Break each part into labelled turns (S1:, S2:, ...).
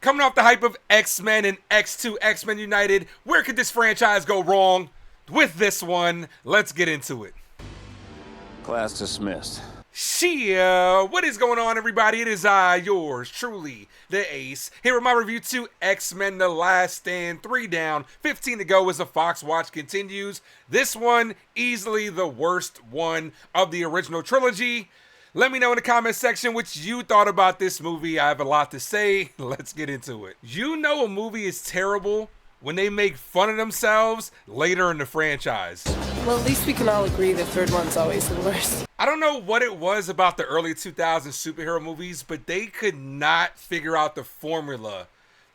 S1: Coming off the hype of X-Men and X2 X-Men United, where could this franchise go wrong? With this one, let's get into it.
S2: Class dismissed.
S1: Shia, what is going on, everybody? It is I, yours truly, the Ace, here with my review to X-Men The Last Stand. 3 down, 15 to go as the Fox Watch continues. This one, easily the worst one of the original trilogy. Let me know in the comment section what you thought about this movie. I have a lot to say. Let's get into it. You know a movie is terrible when they make fun of themselves later in the franchise.
S3: Well, at least we can all agree the third one's always the worst.
S1: I don't know what it was about the early 2000s superhero movies, but they could not figure out the formula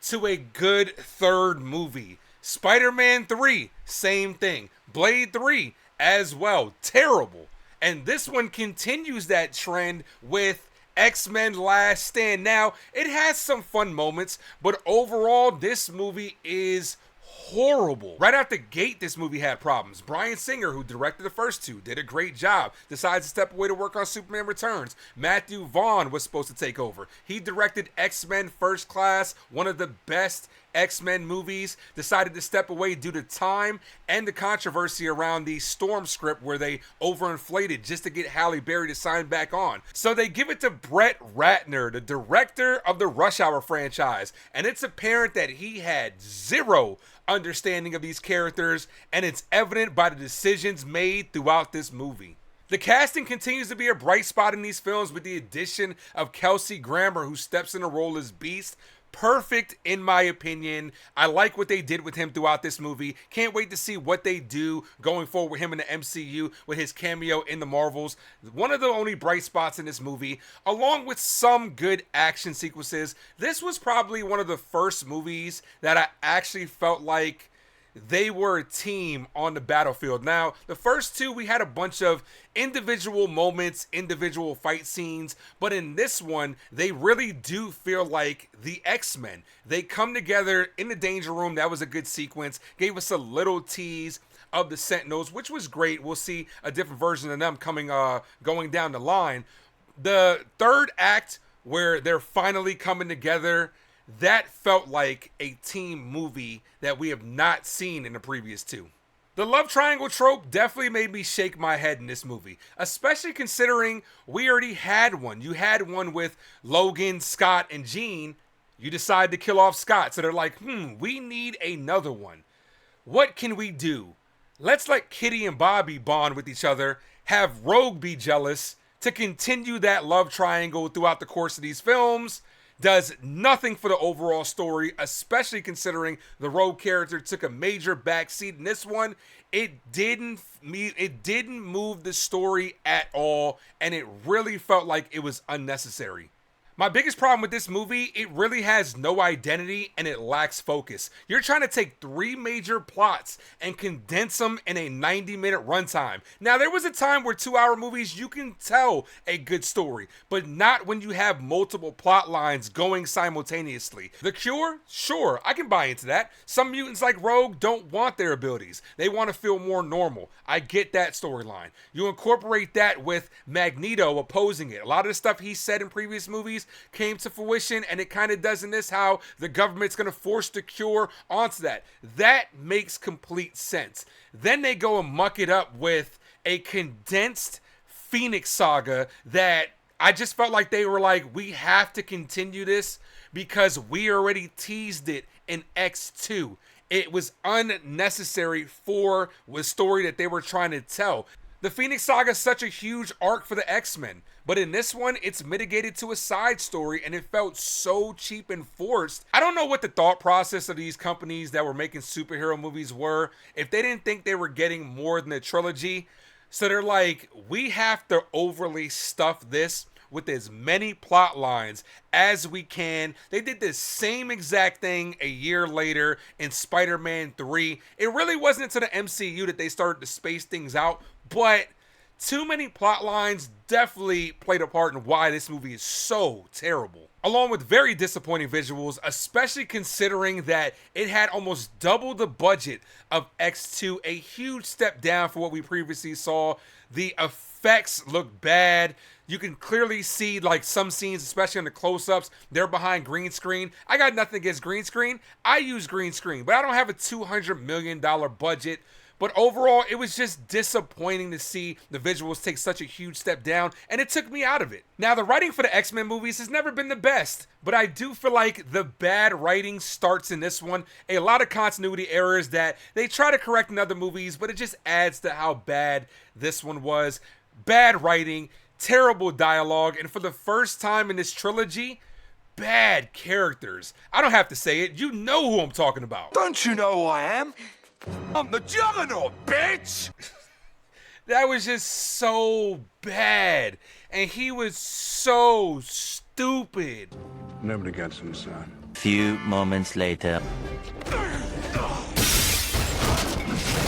S1: to a good third movie. Spider-Man 3, same thing. Blade 3, as well. Terrible. And this one continues that trend with X-Men Last Stand. Now, it has some fun moments, but overall, this movie is horrible. Right out the gate, this movie had problems. Bryan Singer, who directed the first two, did a great job. Decides to step away to work on Superman Returns. Matthew Vaughn was supposed to take over. He directed X-Men First Class, one of the best X-Men movies. Decided to step away due to time and the controversy around the Storm script where they overinflated just to get Halle Berry to sign back on. So they give it to Brett Ratner, the director of the Rush Hour franchise, and it's apparent that he had zero understanding of these characters, and it's evident by the decisions made throughout this movie. The casting continues to be a bright spot in these films with the addition of Kelsey Grammer, who steps in the role as Beast. Perfect in my opinion. I like what they did with him throughout this movie. Can't wait to see what they do going forward with him in the MCU with his cameo in the Marvels. One of the only bright spots in this movie, along with some good action sequences. This was probably one of the first movies that I actually felt like they were a team on the battlefield. Now, the first two, we had a bunch of individual moments, individual fight scenes, but in this one, they really do feel like the X-Men. They come together in the Danger Room. That was a good sequence. Gave us a little tease of the Sentinels, which was great. We'll see a different version of them going down the line. The third act, where they're finally coming together, that felt like a team movie that we have not seen in the previous two. The love triangle trope definitely made me shake my head in this movie, especially considering we already had one. You had one with Logan, Scott, and Jean. You decide to kill off Scott, so they're like, we need another one. What can we do? Let's let Kitty and Bobby bond with each other, have Rogue be jealous, to continue that love triangle throughout the course of these films. Does nothing for the overall story, especially considering the Rogue character took a major backseat in this one. It didn't move the story at all, and it really felt like it was unnecessary. My biggest problem with this movie, it really has no identity and it lacks focus. You're trying to take 3 major plots and condense them in a 90-minute runtime. Now, there was a time where 2-hour movies, you can tell a good story, but not when you have multiple plot lines going simultaneously. The Cure? Sure, I can buy into that. Some mutants like Rogue don't want their abilities. They want to feel more normal. I get that storyline. You incorporate that with Magneto opposing it. A lot of the stuff he said in previous movies came to fruition, and it kind of does in this, how the government's going to force the Cure onto that. That makes complete sense. Then they go and muck it up with a condensed Phoenix saga that I just felt like they were like, we have to continue this because we already teased it in X2. It was unnecessary for the story that they were trying to tell. The Phoenix Saga is such a huge arc for the X-Men, but in this one, it's mitigated to a side story, and it felt so cheap and forced. I don't know what the thought process of these companies that were making superhero movies were, if they didn't think they were getting more than a trilogy. So they're like, we have to overly stuff this with as many plot lines as we can. They did the same exact thing a year later in Spider-Man 3. It really wasn't until the MCU that they started to space things out, but too many plot lines definitely played a part in why this movie is so terrible. Along with very disappointing visuals, especially considering that it had almost double the budget of X2, a huge step down for what we previously saw. The effects look bad. You can clearly see like some scenes, especially in the close-ups, they're behind green screen. I got nothing against green screen. I use green screen, but I don't have a $200 million budget. But overall, it was just disappointing to see the visuals take such a huge step down, and it took me out of it. Now, the writing for the X-Men movies has never been the best, but I do feel like the bad writing starts in this one. A lot of continuity errors that they try to correct in other movies, but it just adds to how bad this one was. Bad writing, terrible dialogue, and for the first time in this trilogy, bad characters. I don't have to say it. You know who I'm talking about.
S4: Don't you know who I am? I'm the Juggernaut, bitch!
S1: That was just so bad. And he was so stupid.
S5: Nobody gets him, son.
S6: Few moments later.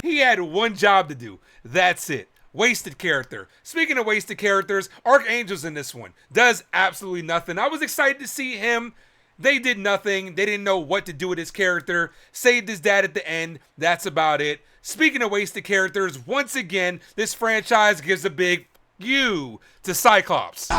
S1: He had one job to do. That's it. Wasted character. Speaking of wasted characters, Archangel's in this one. Does absolutely nothing. I was excited to see him. They did nothing. They didn't know what to do with his character. Saved his dad at the end. That's about it. Speaking of wasted characters, once again, this franchise gives a big you to Cyclops.
S4: You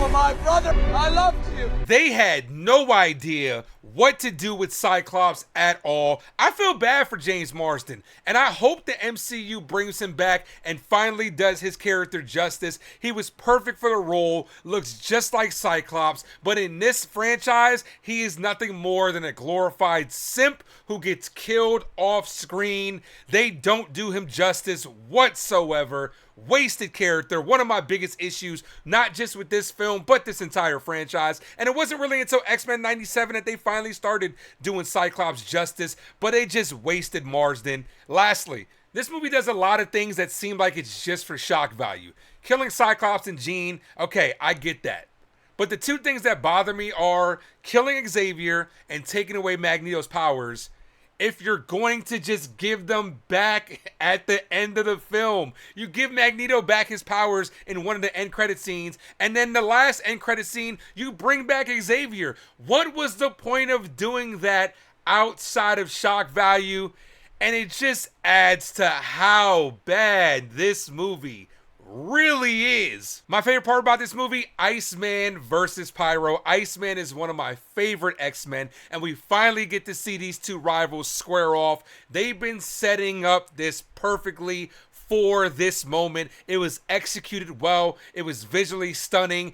S4: were my brother. I loved you.
S1: They had no idea what to do with Cyclops at all. I feel bad for James Marsden, and I hope the MCU brings him back and finally does his character justice. He was perfect for the role, looks just like Cyclops, but in this franchise, he is nothing more than a glorified simp who gets killed off screen. They don't do him justice whatsoever. Wasted character, one of my biggest issues, not just with this film, but this entire franchise. And it wasn't really until X-Men 97 that they finally started doing Cyclops justice, but they just wasted Marsden. Lastly, this movie does a lot of things that seem like it's just for shock value. Killing Cyclops and Jean, okay, I get that. But the two things that bother me are killing Xavier and taking away Magneto's powers. If you're going to just give them back at the end of the film, you give Magneto back his powers in one of the end credit scenes, and then the last end credit scene, you bring back Xavier. What was the point of doing that outside of shock value? And it just adds to how bad this movie really is. My favorite part about this movie, Iceman versus Pyro. Iceman is one of my favorite X-Men, and we finally get to see these two rivals square off. They've been setting up this perfectly for this moment. It was executed well. It was visually stunning.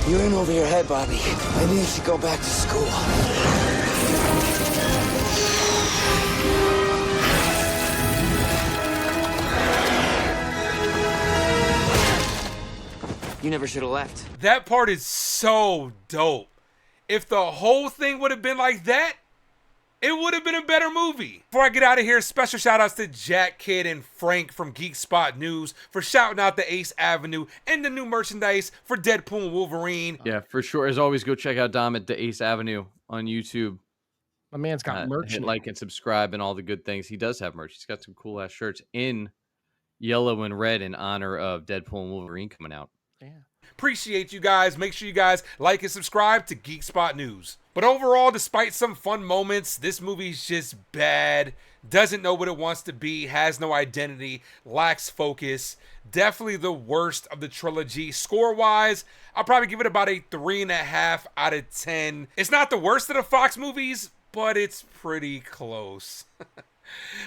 S4: You're in over your head, Bobby. Maybe you should go back to school. You never should have left.
S1: That part is so dope. If the whole thing would have been like that, it would have been a better movie. Before I get out of here, special shout outs to Jack Kidd and Frank from Geek Spot News for shouting out the Ace Avenue and the new merchandise for Deadpool and Wolverine.
S7: Yeah, for sure. As always, go check out Dom at the Ace Avenue on YouTube.
S8: My man's got merch.
S7: Hit like and subscribe and all the good things. He does have merch. He's got some cool ass shirts in yellow and red in honor of Deadpool and Wolverine coming out.
S8: Yeah.
S1: Appreciate you guys. Make sure you guys like and subscribe to Geek Spot News. But overall, despite some fun moments, this movie's just bad. Doesn't know what it wants to be, has no identity, lacks focus. Definitely the worst of the trilogy. Score-wise, I'll probably give it about a 3.5 out of 10. It's not the worst of the Fox movies, but it's pretty close.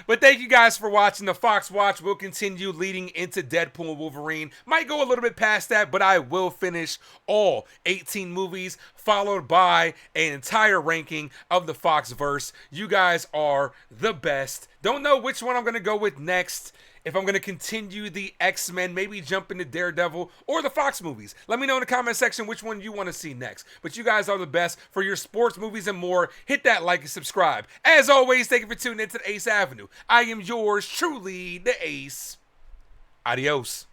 S1: But thank you guys for watching. The Fox Watch will continue leading into Deadpool and Wolverine. Might go a little bit past that, but I will finish all 18 movies, followed by an entire ranking of the Foxverse. You guys are the best. Don't know which one I'm going to go with next. If I'm going to continue the X-Men, maybe jump into Daredevil or the Fox movies. Let me know in the comment section which one you want to see next. But you guys are the best for your sports, movies, and more. Hit that like and subscribe. As always, thank you for tuning into the Ace Avenue. I am yours truly, the Ace. Adios.